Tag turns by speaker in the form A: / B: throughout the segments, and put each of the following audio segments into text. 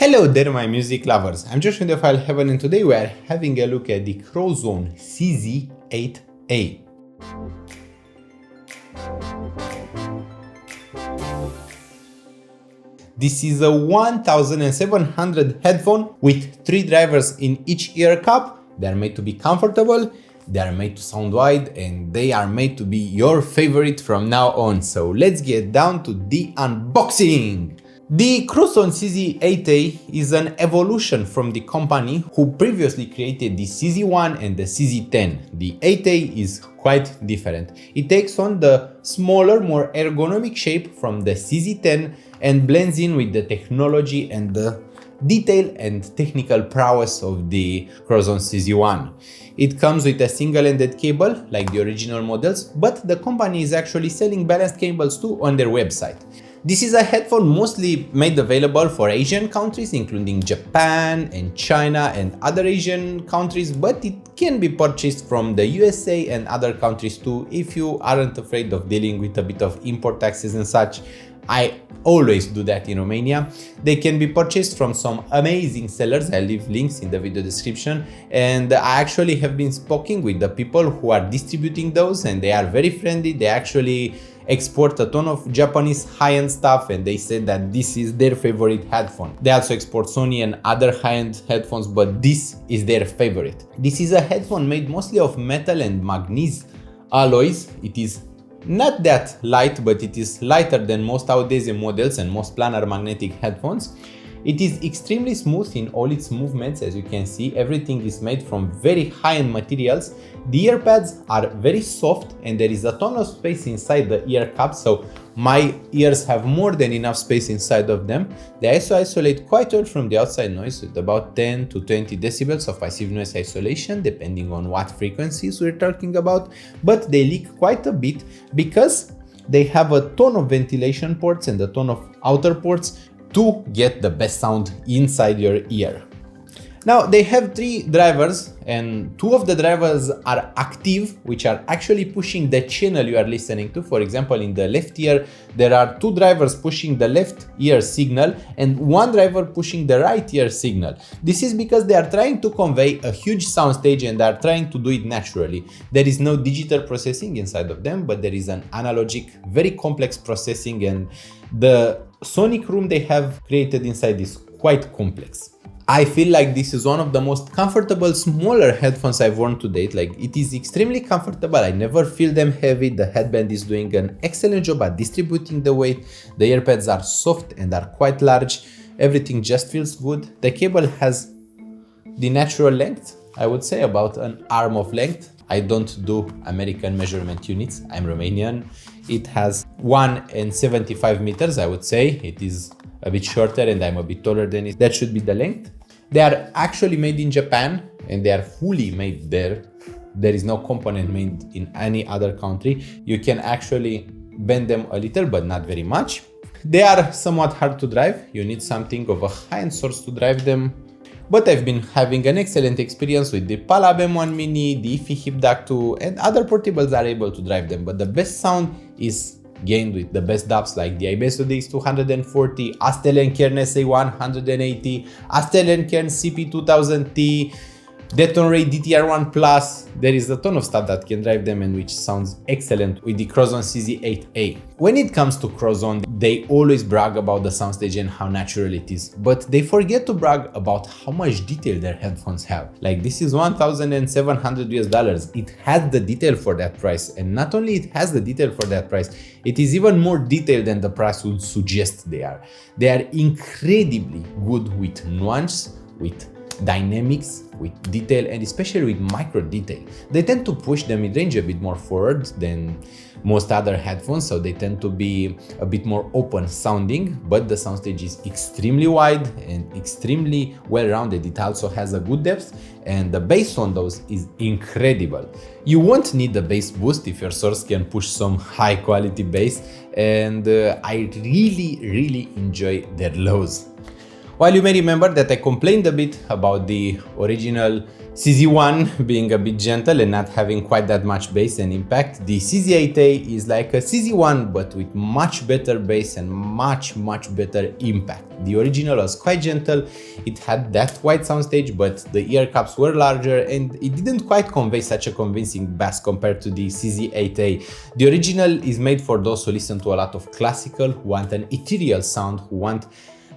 A: Hello there my music lovers, I'm Josh from Audiophile-heaven and today we are having a look at the Crosszone CZ-8A. This is a 1700 headphone with 3 drivers in each ear cup. They are made to be comfortable, they are made to sound wide, and they are made to be your favorite from now on. So let's get down to the unboxing! The Crosszone CZ-8A is an evolution from the company who previously created the CZ-1 and the CZ-10. The 8A is quite different. It takes on the smaller, more ergonomic shape from the CZ-10 and blends in with the technology and the detail and technical prowess of the Crosszone CZ-1. It comes with a single-ended cable like the original models, but the company is actually selling balanced cables too on their website. This is a headphone mostly made available for Asian countries, including Japan and China and other Asian countries, but it can be purchased from the USA and other countries too if you aren't afraid of dealing with a bit of import taxes and such. I always do that in Romania. They can be purchased from some amazing sellers. I'll leave links in the video description, and I actually have been speaking with the people who are distributing those, and they are very friendly. They actually export a ton of Japanese high-end stuff, and they said that this is their favorite headphone. They also export Sony and other high-end headphones, but this is their favorite. This is a headphone made mostly of metal and manganese alloys. It is not that light, but it is lighter than most Audeze models and most planar magnetic headphones. It is extremely smooth in all its movements. As you can see, everything is made from very high-end materials. The ear pads are very soft and there is a ton of space inside the ear cup, so my ears have more than enough space inside of them. They also isolate quite well from the outside noise with about 10 to 20 decibels of passive noise isolation, depending on what frequencies we're talking about, but they leak quite a bit because they have a ton of ventilation ports and a ton of outer ports to get the best sound inside your ear. Now they have 3 drivers, and 2 of the drivers are active, which are actually pushing the channel you are listening to. For example, in the left ear, there are 2 drivers pushing the left ear signal and 1 driver pushing the right ear signal. This is because they are trying to convey a huge soundstage and they are trying to do it naturally. There is no digital processing inside of them, but there is an analogic, very complex processing, and the sonic room they have created inside is quite complex. I feel like this is one of the most comfortable smaller headphones I've worn to date. Like, it is extremely comfortable. I never feel them heavy. The headband is doing an excellent job at distributing the weight. The ear pads are soft and are quite large. Everything just feels good. The cable has the natural length, I would say about an arm of length. I don't do American measurement units, I'm Romanian. It has 1.75 meters, I would say. It is a bit shorter and I'm a bit taller than it. That should be the length. They are actually made in Japan and they are fully made there. There is no component made in any other country. You can actually bend them a little, but not very much. They are somewhat hard to drive. You need something of a high-end source to drive them. But I've been having an excellent experience with the Palab M1 Mini, the IFI Hip DAC 2, and other portables are able to drive them. But the best sound is gained with the best DAPs like the Ibeso DX240, Astell & Kern SA180, Astell & Kern CP2000T, Detonray DTR1 Plus. There is a ton of stuff that can drive them and which sounds excellent with the Crosszone CZ-8A. When it comes to Crosszone, they always brag about the soundstage and how natural it is, but they forget to brag about how much detail their headphones have. Like, this is $1,700 US. It has the detail for that price, and not only it has the detail for that price, it is even more detailed than the price would suggest they are. They are incredibly good with nuance, with dynamics, with detail, and especially with micro detail. They tend to push the mid-range a bit more forward than most other headphones, so they tend to be a bit more open sounding, but the soundstage is extremely wide and extremely well rounded. It also has a good depth, and the bass on those is incredible. You won't need the bass boost if your source can push some high quality bass, and I really enjoy their lows. While you may remember that I complained a bit about the original CZ-1 being a bit gentle and not having quite that much bass and impact, the CZ-8A is like a CZ-1 but with much better bass and much better impact. The original was quite gentle, it had that wide soundstage, but the ear cups were larger and it didn't quite convey such a convincing bass compared to the CZ-8A. The original is made for those who listen to a lot of classical, who want an ethereal sound, who want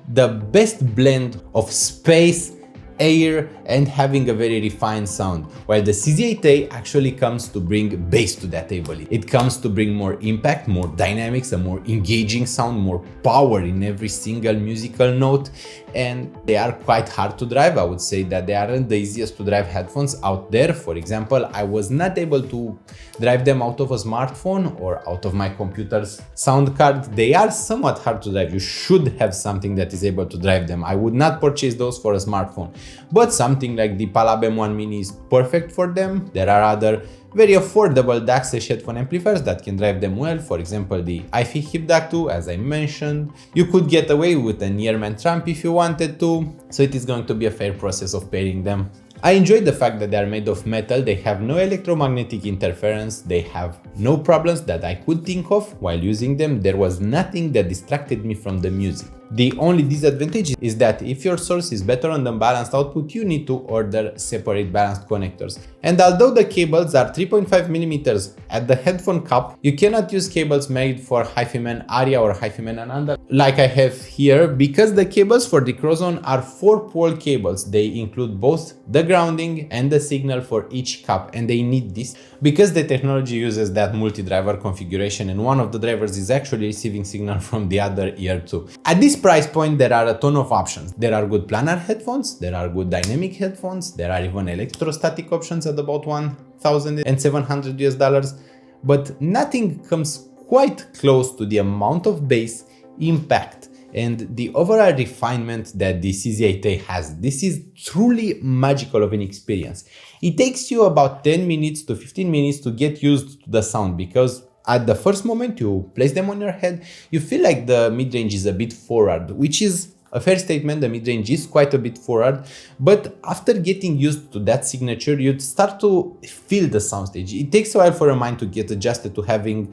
A: the best blend of space, air, and having a very refined sound, while the CZ-8A actually comes to bring bass to that table. It comes to bring more impact, more dynamics, a more engaging sound, more power in every single musical note, and they are quite hard to drive. I would say that they aren't the easiest to drive headphones out there. For example, I was not able to drive them out of a smartphone or out of my computer's sound card. They are somewhat hard to drive. You should have something that is able to drive them. I would not purchase those for a smartphone, but something like the Palab M1 Mini is perfect for them. There are other very affordable DAC headphone amplifiers that can drive them well. For example, the Audiophile Hip DAC 2, as I mentioned. You could get away with a Nearman Tramp if you wanted to, so it is going to be a fair process of pairing them. I enjoy the fact that they are made of metal, they have no electromagnetic interference, they have no problems that I could think of while using them. There was nothing that distracted me from the music. The only disadvantage is that if your source is better on the balanced output, you need to order separate balanced connectors. And although the cables are 3.5mm at the headphone cup, you cannot use cables made for HiFiMan Aria or HiFiMan Ananda like I have here, because the cables for the Crosszone are 4-pole cables. They include both the grounding and the signal for each cup, and they need this because the technology uses that multi-driver configuration and one of the drivers is actually receiving signal from the other ear too. At this price point, there are a ton of options. There are good planar headphones, there are good dynamic headphones, there are even electrostatic options at about $1,700 US, but nothing comes quite close to the amount of bass, impact, and the overall refinement that the CZ-8A has. This is truly magical of an experience. It takes you about 10 minutes to 15 minutes to get used to the sound, because at the first moment you place them on your head, you feel like the mid-range is a bit forward, which is a fair statement. The mid-range is quite a bit forward, but after getting used to that signature, you start to feel the soundstage. It takes a while for a mind to get adjusted to having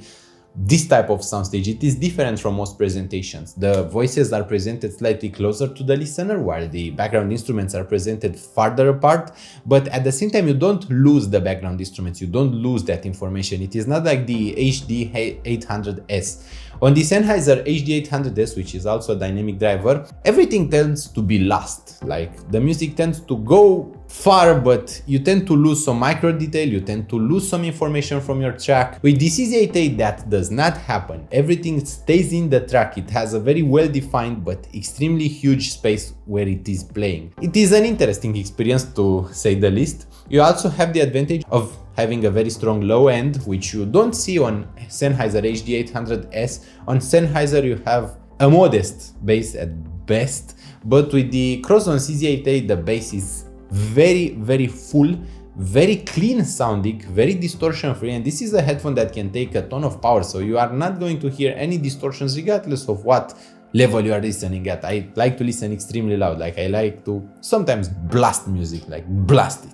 A: this type of soundstage. It is different from most presentations. The voices are presented slightly closer to the listener, while the background instruments are presented farther apart, but at the same time you don't lose the background instruments, you don't lose that information. It is not like the HD-800S. On the Sennheiser HD-800S, which is also a dynamic driver, everything tends to be lost. Like, the music tends to go far, but you tend to lose some micro detail, you tend to lose some information from your track. With the CZ-8A, that does not happen. Everything stays in the track. It has a very well defined but extremely huge space where it is playing. It is an interesting experience, to say the least. You also have the advantage of having a very strong low end, which you don't see on Sennheiser HD-800S. On Sennheiser you have a modest bass at best, but with the Crosszone CZ-8A the bass is very full, very clean sounding, very distortion free, and this is a headphone that can take a ton of power, so you are not going to hear any distortions regardless of what level you are listening at. I like to listen extremely loud. Like, I like to sometimes blast music, like blast it,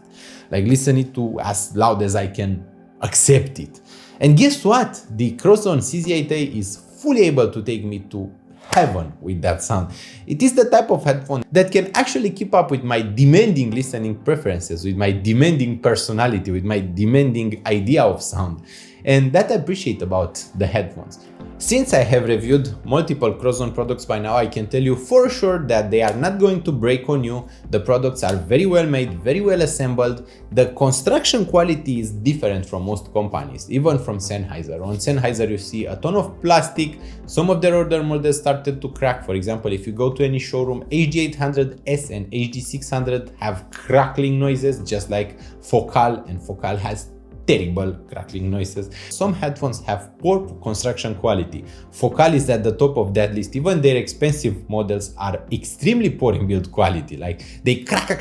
A: like listen it to as loud as I can accept it. And guess what? The Crosszone CZ-8A is fully able to take me to heaven with that sound. It is the type of headphone that can actually keep up with my demanding listening preferences, with my demanding personality, with my demanding idea of sound. And that I appreciate about the headphones. Since I have reviewed multiple Crosszone products by now, I can tell you for sure that they are not going to break on you. The products are very well made, very well assembled. The construction quality is different from most companies, even from Sennheiser. On Sennheiser you see a ton of plastic. Some of their order models started to crack. For example, if you go to any showroom, HD-800S and HD-600 have crackling noises, just like Focal, and Focal has terrible crackling noises. Some headphones have poor construction quality. Focal is at the top of that list. Even their expensive models are extremely poor in build quality. Like, they crack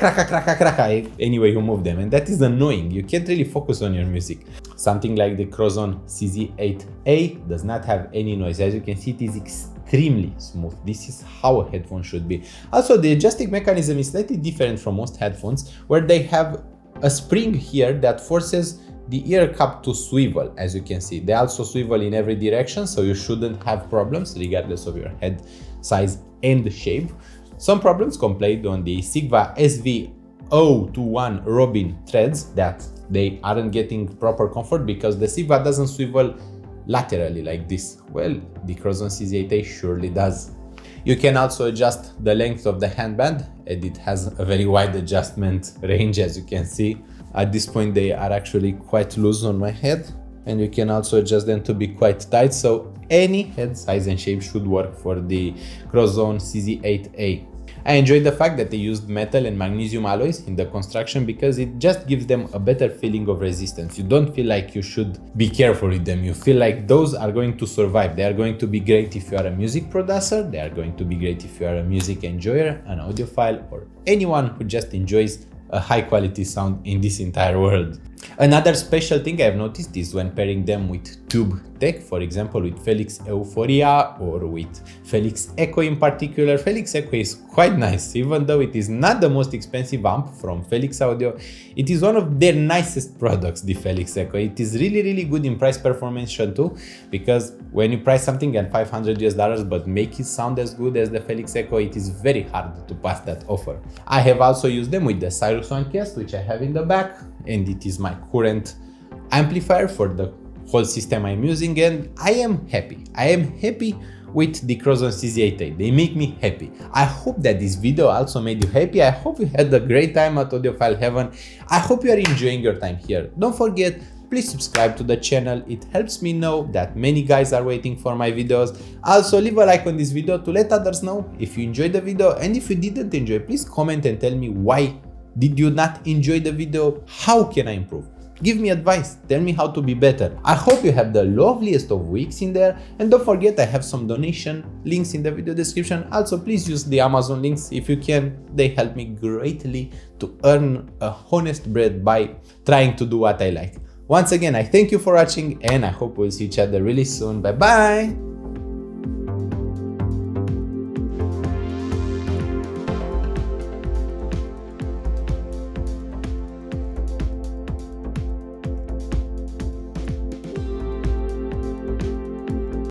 A: anyway you move them, and that is annoying. You can't really focus on your music. Something like the Crosszone CZ-8A does not have any noise. As you can see, it is extremely extremely smooth. This is how a headphone should be. Also, the adjusting mechanism is slightly different from most headphones, where they have a spring here that forces the ear cup to swivel. As you can see, they also swivel in every direction, so you shouldn't have problems regardless of your head size and shape. Some problems complained on the Sigma SV021 Robin threads that they aren't getting proper comfort because the Sigma doesn't swivel laterally like this. Well, the Crosszone CZ-8A surely does. You can also adjust the length of the handband, and it has a very wide adjustment range, as you can see. At this point they are actually quite loose on my head, and you can also adjust them to be quite tight, so any head size and shape should work for the Crosszone CZ-8A. I enjoyed the fact that they used metal and magnesium alloys in the construction because it just gives them a better feeling of resistance. You don't feel like you should be careful with them. You feel like those are going to survive. They are going to be great if you are a music producer. They are going to be great if you are a music enjoyer, an audiophile, or anyone who just enjoys a high quality sound in this entire world. Another special thing I've noticed is when pairing them with tube tech, for example with Felix Euphoria or with Felix Echo in particular. Felix Echo is quite nice, even though it is not the most expensive amp from Felix Audio. It is one of their nicest products, the Felix Echo. It is really good in price performance too, because when you price something at $500 but make it sound as good as the Felix Echo, it is very hard to pass that offer. I have also used them with the Cyrus One case, which I have in the back, and it is my current amplifier for the whole system I'm using, and I am happy. I am happy with the Crosszone CZ-8A. They make me happy. I hope that this video also made you happy. I hope you had a great time at Audiophile-heaven. I hope you are enjoying your time here. Don't forget, please subscribe to the channel. It helps me know that many guys are waiting for my videos. Also, leave a like on this video to let others know if you enjoyed the video, and if you didn't enjoy, please comment and tell me why did you not enjoy the video. How can I improve? Give me advice, tell me how to be better. I hope you have the loveliest of weeks in there, and don't forget I have some donation links in the video description. Also, please use the Amazon links if you can. They help me greatly to earn a honest bread by trying to do what I like. Once again, I thank you for watching, and I hope we'll see each other really soon. Bye bye!